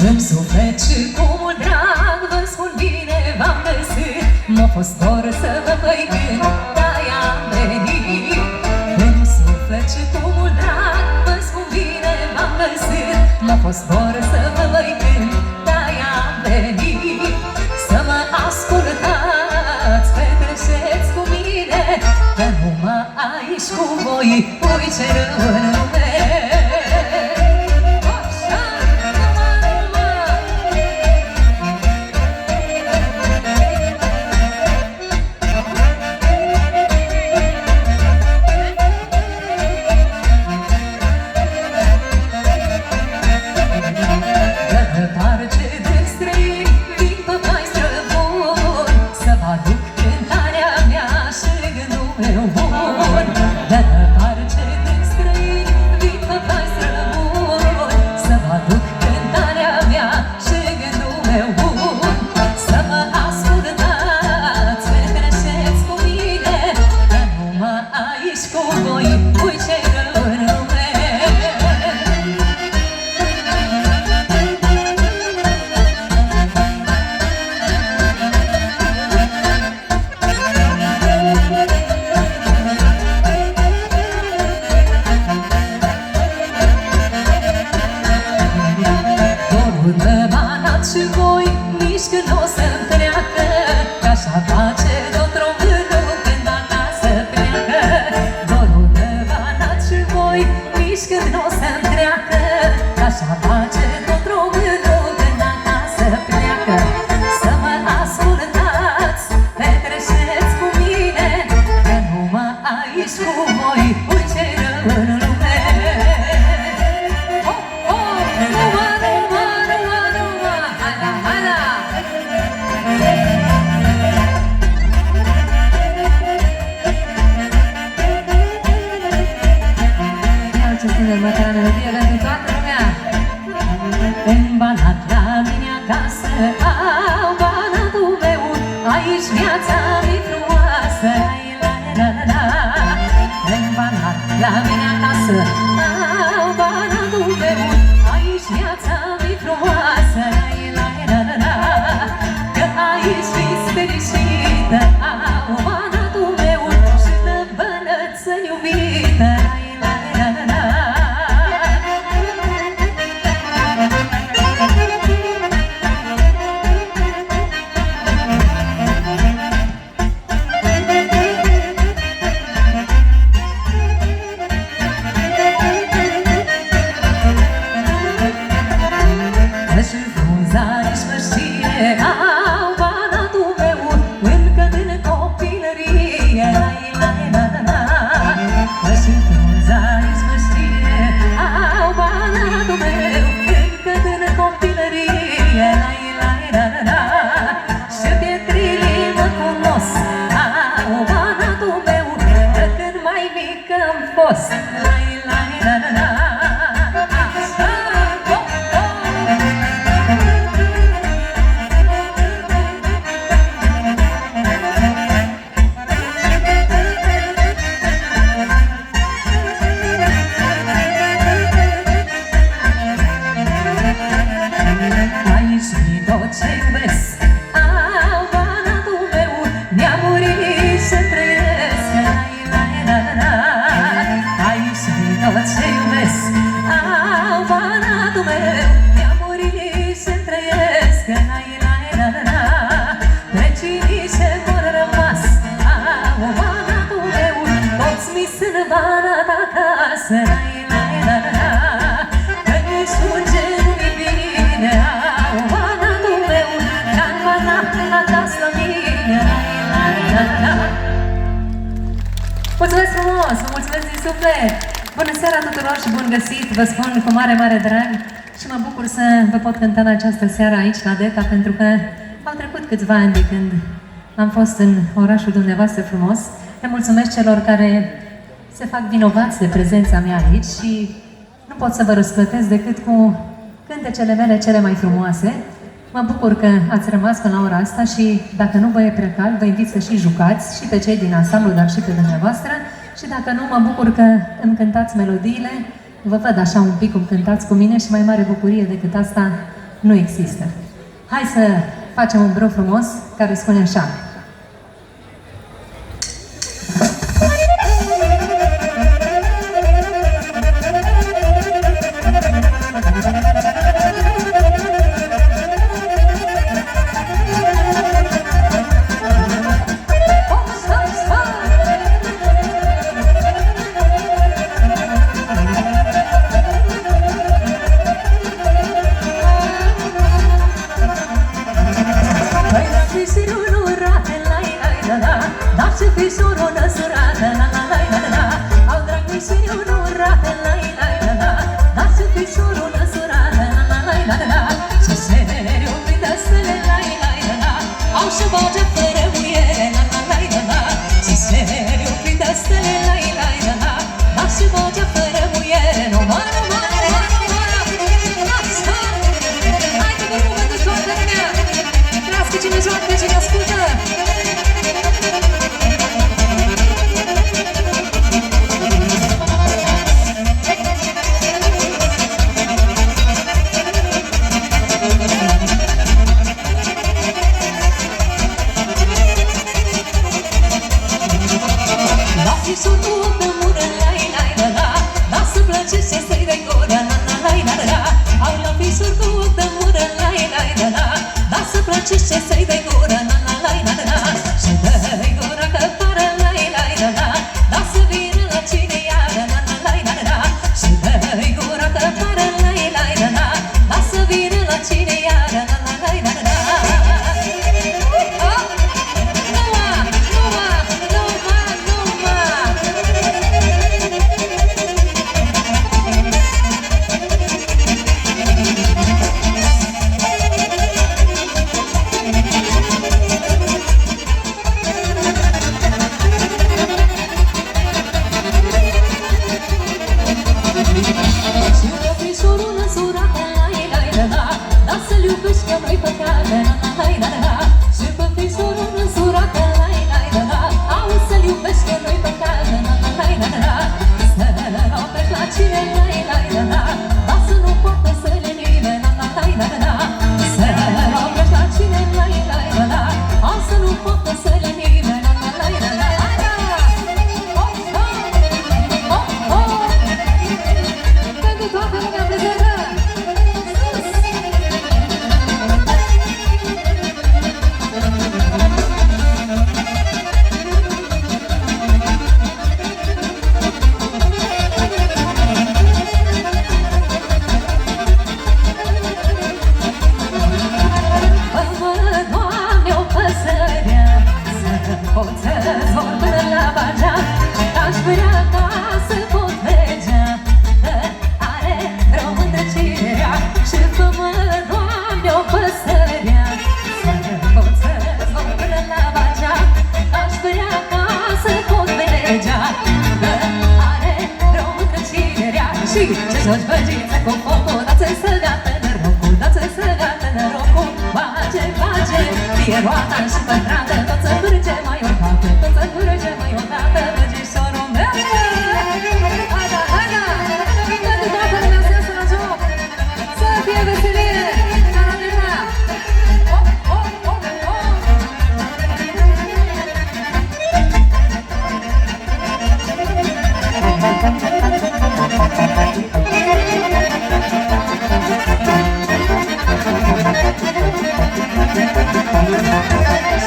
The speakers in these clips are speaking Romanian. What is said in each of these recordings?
În suflet și cu mult drag vă spun bine v-am găsit. M-a fost dor să vă mai cânt, de-aia am venit. În suflet și cu mult drag vă spun bine v-am găsit. M-a fost dor să vă mai cânt, de-aia am venit. Să mă ascultați, petreceți cu mine, că numai aici cu voi voi ce rămâne. Mulțumesc frumos! Vă mulțumesc din suflet! Bună seara tuturor și bun găsit! Vă spun cu mare, mare drag și mă bucur să vă pot cânta în această seară aici la DECA, pentru că au trecut câțiva ani de când am fost în orașul dumneavoastră frumos. Le mulțumesc celor care se fac vinovați de prezența mea aici și nu pot să vă răsplătesc decât cu cântecele mele cele mai frumoase. Mă bucur că ați rămas până la ora asta și dacă nu vă e prea cald, vă invit să și jucați, și pe cei din ansamblu, dar și pe dumneavoastră. Și dacă nu, mă bucur că îmi cântați melodiile, vă văd așa un pic cum cântați cu mine și mai mare bucurie decât asta nu există. Hai să facem un brou frumos care spune așa.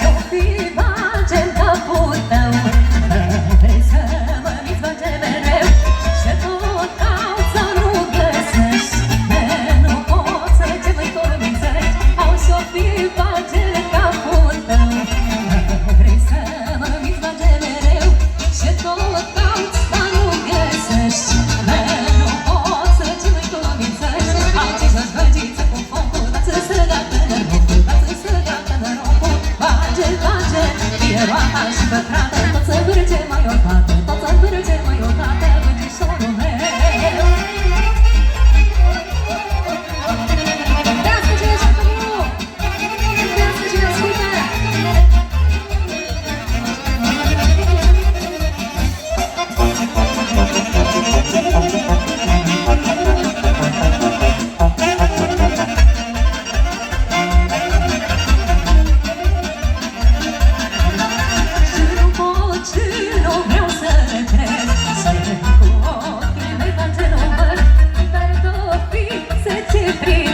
Sophie, va,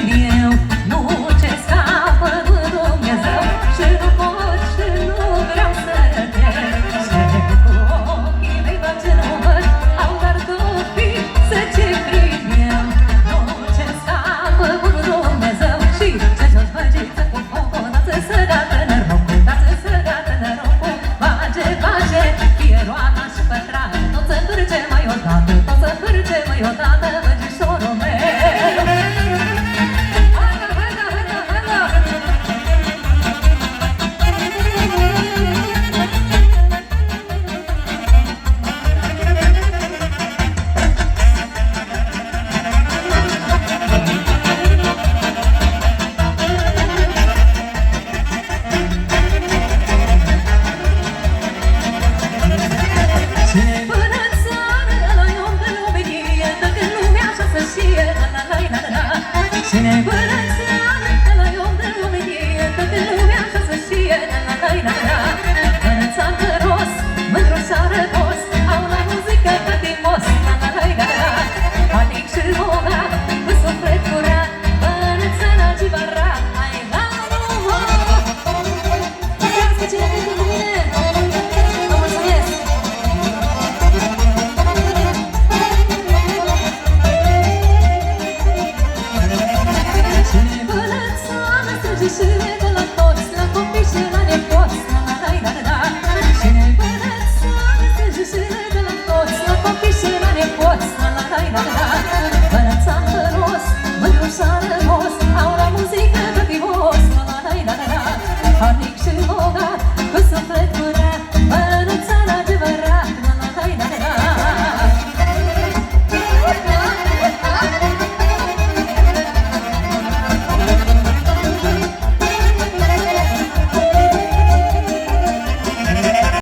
prind eu, nu ce scapă nu Dumnezeu. Și nu pot și nu vreau să te și cu ochii mei văd ce nu văd, au doar copii să ce prind eu, nu ce scapă nu Dumnezeu. Și ce jos băgiță cu focul, dață să gata nărocul, dață să gata nărocul, bage, bage, fie roata și pătrare, tot să fârge mai odată, tot să fârge mai odată, băgișorul meu. Cine până în seară, de la om de lume ghie, toată lumea așa să știe, la-la-la-la-la. Până-ți antăros, mândru și arătos, au la muzică pe timos, la-la-la-la-la. Adic și bogat, cu suflet curat, până-ți înalgi barat, hai la-la-la-la. Mulțumesc cine cântă cu mine! Vă mulțumesc! Cine până-ți seară, strânge și